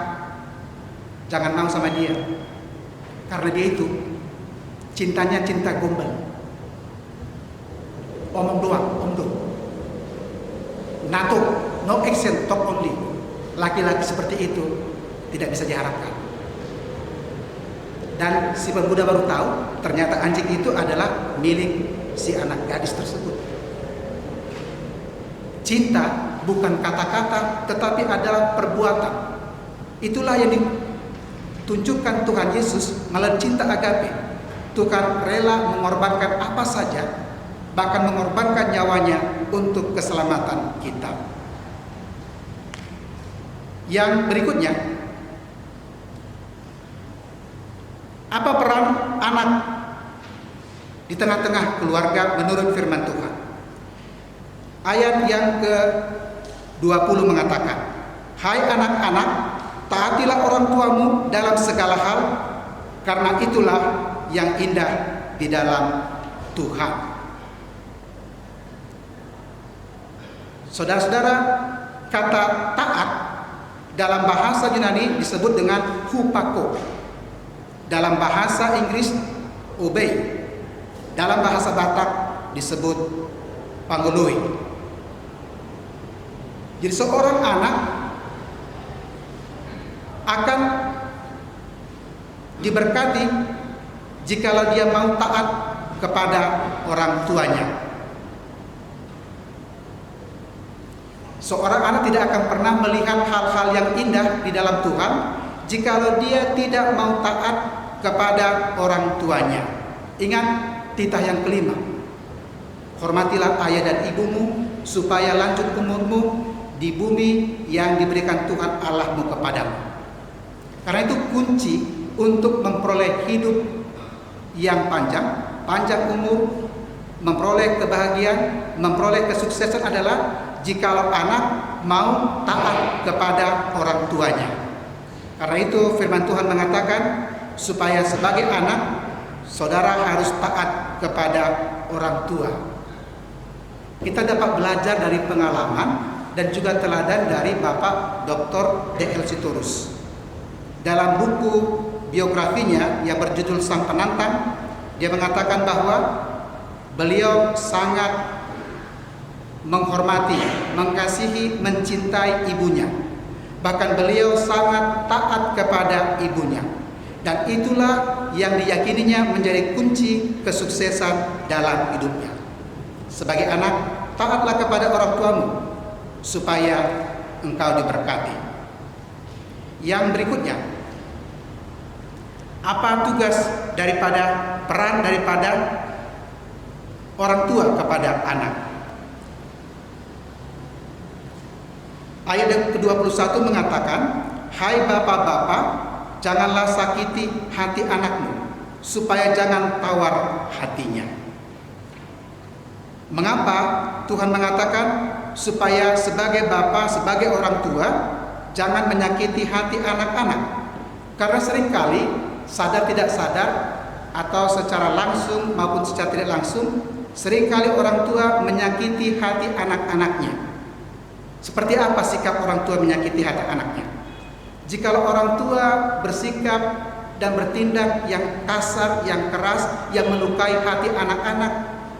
jangan mau sama dia, karena dia itu cintanya cinta gombal, omong doang, NATO, no action, talk only. Laki-laki seperti itu tidak bisa diharapkan. Dan si pemuda baru tahu ternyata anjing itu adalah milik si anak gadis tersebut. cinta bukan kata-kata tetapi adalah perbuatan. Itulah yang ditunjukkan Tuhan Yesus melalui cinta agape. Tuhan rela mengorbankan apa saja, bahkan mengorbankan nyawanya untuk keselamatan kita. Yang berikutnya, apa peran anak di tengah-tengah keluarga menurut firman Tuhan? Ayat yang ke-20 mengatakan, "Hai anak-anak, taatilah orang tuamu dalam segala hal, karena itulah yang indah di dalam Tuhan." Saudara-saudara, kata taat dalam bahasa Yunani disebut dengan hupako. Dalam bahasa Inggris obey. Dalam bahasa Batak disebut pangului. Jadi seorang anak akan diberkati jikalau dia mau taat kepada orang tuanya. Seorang anak tidak akan pernah melihat hal-hal yang indah di dalam Tuhan jikalau dia tidak mau taat kepada orang tuanya. Ingat titah yang kelima, hormatilah ayah dan ibumu supaya lanjut umurmu di bumi yang diberikan Tuhan Allahmu kepadamu. Karena itu kunci untuk memperoleh hidup yang panjang umur, memperoleh kebahagiaan, memperoleh kesuksesan adalah jikalau anak mau taat kepada orang tuanya. Karena itu firman Tuhan mengatakan supaya sebagai anak saudara harus taat kepada orang tua. Kita dapat belajar dari pengalaman dan juga teladan dari Bapak Dr. D.L. Sitorus. Dalam buku biografinya yang berjudul Sang Penantang, dia mengatakan bahwa beliau sangat menghormati, mengasihi, mencintai ibunya. Bahkan beliau sangat taat kepada ibunya. Dan itulah yang diyakininya menjadi kunci kesuksesan dalam hidupnya. Sebagai anak, taatlah kepada orang tuamu supaya engkau diberkati. Yang berikutnya, apa tugas daripada peran daripada orang tua kepada anak? Ayat yang ke-21 mengatakan, "Hai bapak-bapak, janganlah sakiti hati anakmu, supaya jangan tawar hatinya." Mengapa Tuhan mengatakan supaya sebagai bapak, sebagai orang tua, jangan menyakiti hati anak-anak? Karena seringkali sadar tidak sadar atau secara langsung maupun secara tidak langsung, seringkali orang tua menyakiti hati anak-anaknya. Seperti apa sikap orang tua menyakiti hati anaknya? Jikalau orang tua bersikap dan bertindak yang kasar, yang keras, yang melukai hati anak-anak,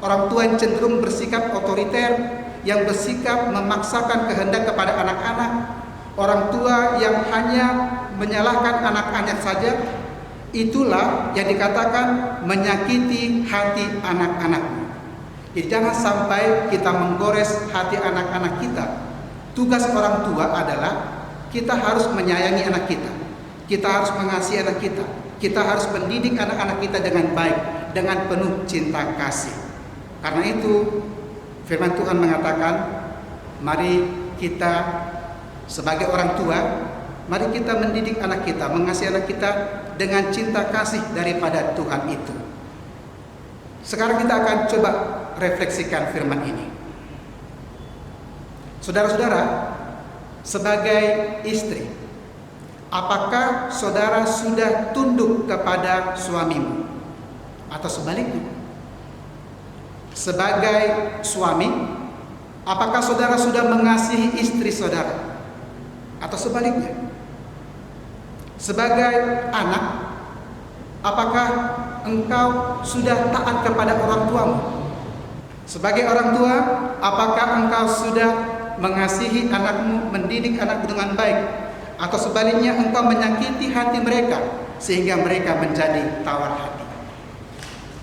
orang tua yang cenderung bersikap otoriter, yang bersikap memaksakan kehendak kepada anak-anak, orang tua yang hanya menyalahkan anak-anak saja, itulah yang dikatakan menyakiti hati anak-anak. Jadi jangan sampai kita menggores hati anak-anak kita. Tugas orang tua adalah kita harus menyayangi anak kita. Kita harus mengasihi anak kita. Kita harus mendidik anak-anak kita dengan baik, dengan penuh cinta kasih. Karena itu firman Tuhan mengatakan, mari kita sebagai orang tua, mari kita mendidik anak kita, mengasihi anak kita dengan cinta kasih daripada Tuhan itu. Sekarang kita akan coba refleksikan firman ini. Saudara-saudara, sebagai istri, apakah saudara sudah tunduk kepada suamimu? Atau sebaliknya? Sebagai suami, apakah saudara sudah mengasihi istri saudara? Atau sebaliknya? Sebagai anak, apakah engkau sudah taat kepada orang tuamu? Sebagai orang tua, apakah engkau sudah mengasihi anakmu, mendidik anakmu dengan baik? Atau sebaliknya engkau menyakiti hati mereka sehingga mereka menjadi tawar hati?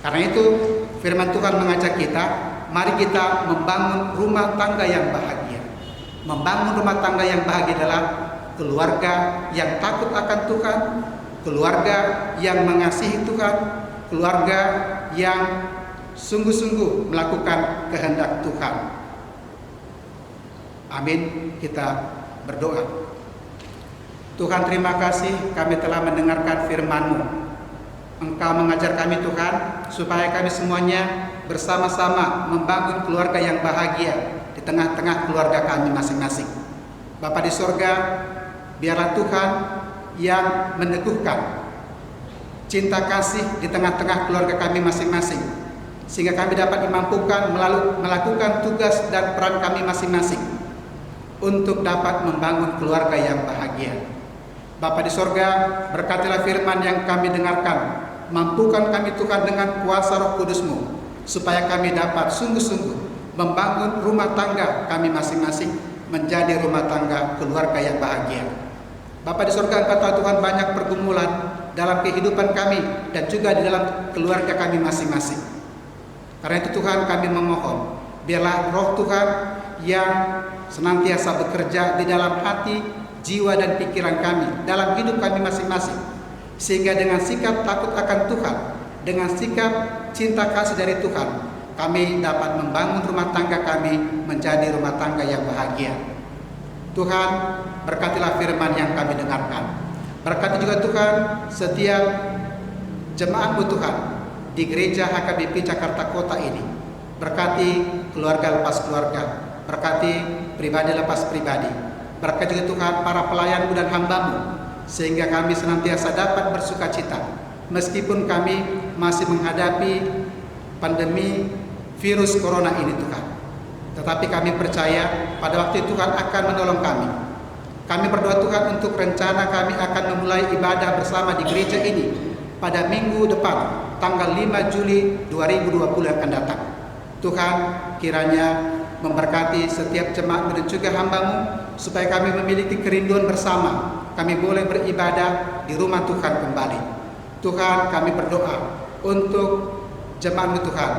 Karena itu firman Tuhan mengajak kita, mari kita membangun rumah tangga yang bahagia. Membangun rumah tangga yang bahagia adalah keluarga yang takut akan Tuhan, keluarga yang mengasihi Tuhan, keluarga yang sungguh-sungguh melakukan kehendak Tuhan. Amin. Kita berdoa. Tuhan, terima kasih kami telah mendengarkan firman-Mu. Engkau mengajar kami Tuhan, supaya kami semuanya bersama-sama membangun keluarga yang bahagia di tengah-tengah keluarga kami masing-masing. Bapa di sorga, biarlah Tuhan yang meneguhkan cinta kasih di tengah-tengah keluarga kami masing-masing, sehingga kami dapat dimampukan melakukan tugas dan peran kami masing-masing untuk dapat membangun keluarga yang bahagia. Bapa di sorga, berkatilah firman yang kami dengarkan, mampukan kami Tuhan dengan kuasa Roh Kudus-Mu, supaya kami dapat sungguh-sungguh membangun rumah tangga kami masing-masing menjadi rumah tangga keluarga yang bahagia. Bapa di sorga, Engkau tahu Tuhan banyak pergumulan dalam kehidupan kami dan juga di dalam keluarga kami masing-masing. Karena itu Tuhan, kami memohon, biarlah Roh Tuhan yang senantiasa bekerja di dalam hati, jiwa dan pikiran kami, dalam hidup kami masing-masing, sehingga dengan sikap takut akan Tuhan, dengan sikap cinta kasih dari Tuhan, kami dapat membangun rumah tangga kami menjadi rumah tangga yang bahagia. Tuhan, berkatilah firman yang kami dengarkan. Berkati juga Tuhan setiap jemaat-Mu Tuhan di gereja HKBP Jakarta Kota ini. Berkati keluarga lepas keluarga, berkati pribadi lepas pribadi. Berkati juga Tuhan para pelayan-Mu dan hamba-Mu, sehingga kami senantiasa dapat bersukacita meskipun kami masih menghadapi pandemi virus corona ini Tuhan. Tetapi kami percaya pada waktu Tuhan akan menolong kami. Kami berdoa Tuhan untuk rencana kami akan memulai ibadah bersama di gereja ini pada minggu depan, tanggal 5 Juli 2020 akan datang. Tuhan kiranya memberkati setiap jemaat dan juga hamba-Mu, supaya kami memiliki kerinduan bersama. Kami boleh beribadah di rumah Tuhan kembali. Tuhan, kami berdoa untuk jemaat-Mu Tuhan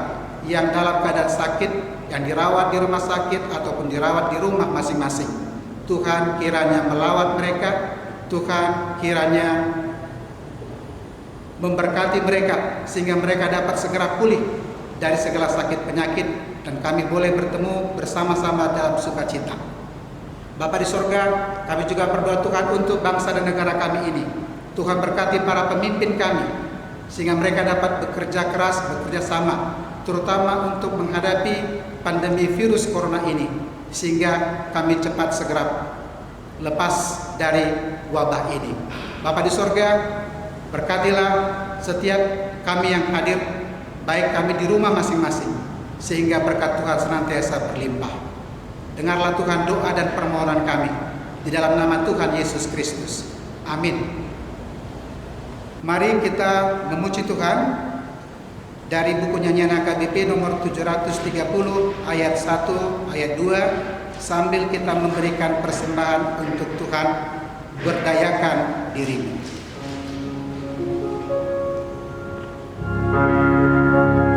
yang dalam keadaan sakit, yang dirawat di rumah sakit ataupun dirawat di rumah masing-masing. Tuhan kiranya melawat mereka. Tuhan kiranya memberkati mereka sehingga mereka dapat segera pulih dari segala sakit penyakit, dan kami boleh bertemu bersama-sama dalam sukacita. Bapa di sorga, kami juga berdoa Tuhan untuk bangsa dan negara kami ini. Tuhan berkati para pemimpin kami, sehingga mereka dapat bekerja keras, bekerja sama, terutama untuk menghadapi pandemi virus corona ini, sehingga kami cepat segera lepas dari wabah ini. Bapa di sorga, berkatilah setiap kami yang hadir, baik kami di rumah masing-masing, sehingga berkat Tuhan senantiasa berlimpah. Dengarlah Tuhan doa dan permohonan kami di dalam nama Tuhan Yesus Kristus. Amin. Mari kita memuji Tuhan dari buku nyanyian HKBP nomor 730 ayat 1, ayat 2, sambil kita memberikan persembahan untuk Tuhan, berdayakan dirimu. Amin.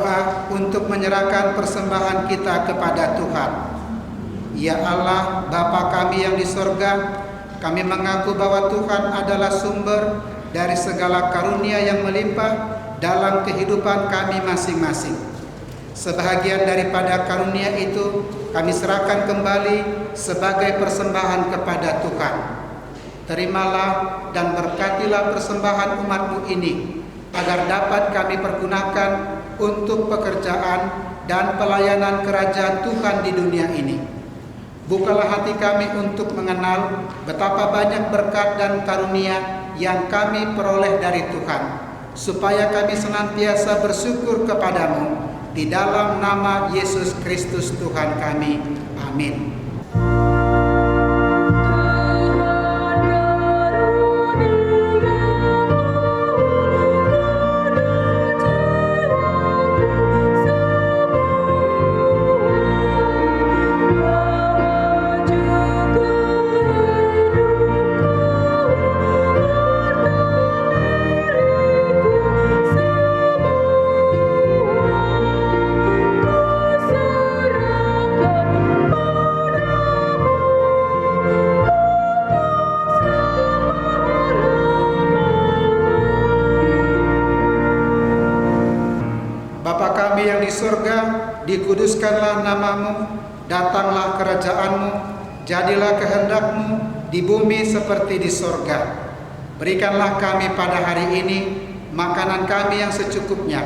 berdoa untuk menyerahkan persembahan kita kepada Tuhan. Ya Allah, Bapa kami yang di sorga, kami mengaku bahwa Tuhan adalah sumber dari segala karunia yang melimpah dalam kehidupan kami masing-masing. Sebahagian daripada karunia itu kami serahkan kembali sebagai persembahan kepada Tuhan. Terimalah dan berkatilah persembahan umat-Mu ini, agar dapat kami pergunakan untuk pekerjaan dan pelayanan kerajaan Tuhan di dunia ini. Bukalah hati kami untuk mengenal betapa banyak berkat dan karunia yang kami peroleh dari Tuhan, supaya kami senantiasa bersyukur kepadamu di dalam nama Yesus Kristus Tuhan kami. Amin. Bapa kami yang di surga, dikuduskanlah nama-Mu, datanglah kerajaan-Mu, jadilah kehendak-Mu di bumi seperti di surga. Berikanlah kami pada hari ini makanan kami yang secukupnya,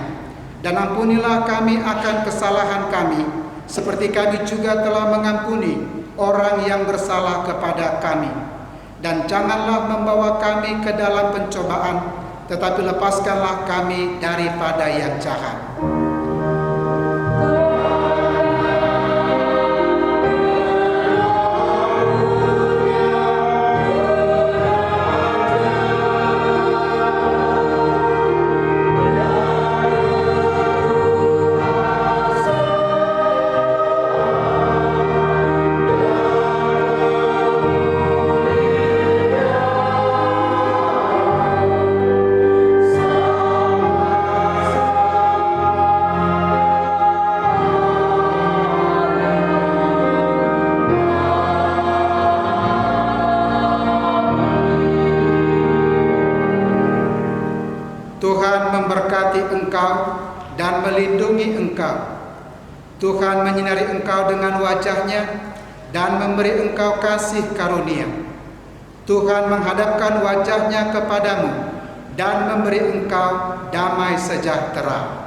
dan ampunilah kami akan kesalahan kami, seperti kami juga telah mengampuni orang yang bersalah kepada kami. Dan janganlah membawa kami ke dalam pencobaan, tetapi lepaskanlah kami daripada yang jahat. Tuhan memberkati engkau dan melindungi engkau. Tuhan menyinari engkau dengan wajah-Nya dan memberi engkau kasih karunia. Tuhan menghadapkan wajah-Nya kepadamu dan memberi engkau damai sejahtera.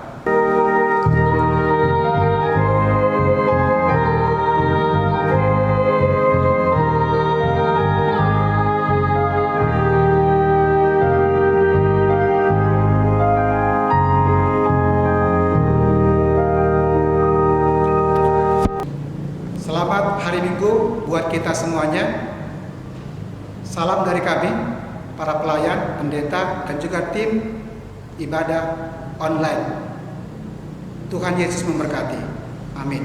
Selamat hari Minggu buat kita semuanya. Salam dari kami, para pelayan, pendeta, dan juga tim ibadah online. Tuhan Yesus memberkati. Amin.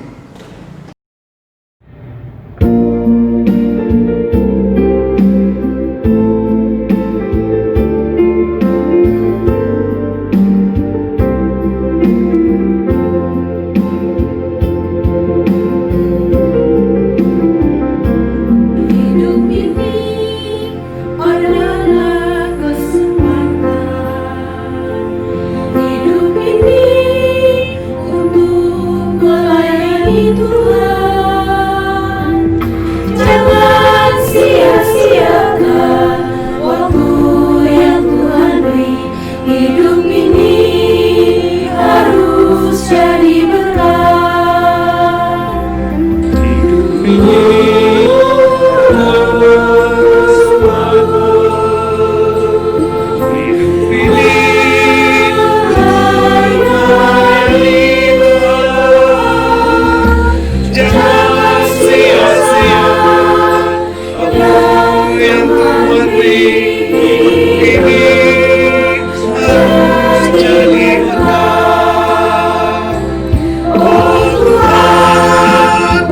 Oh Tuhan,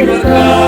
berkati.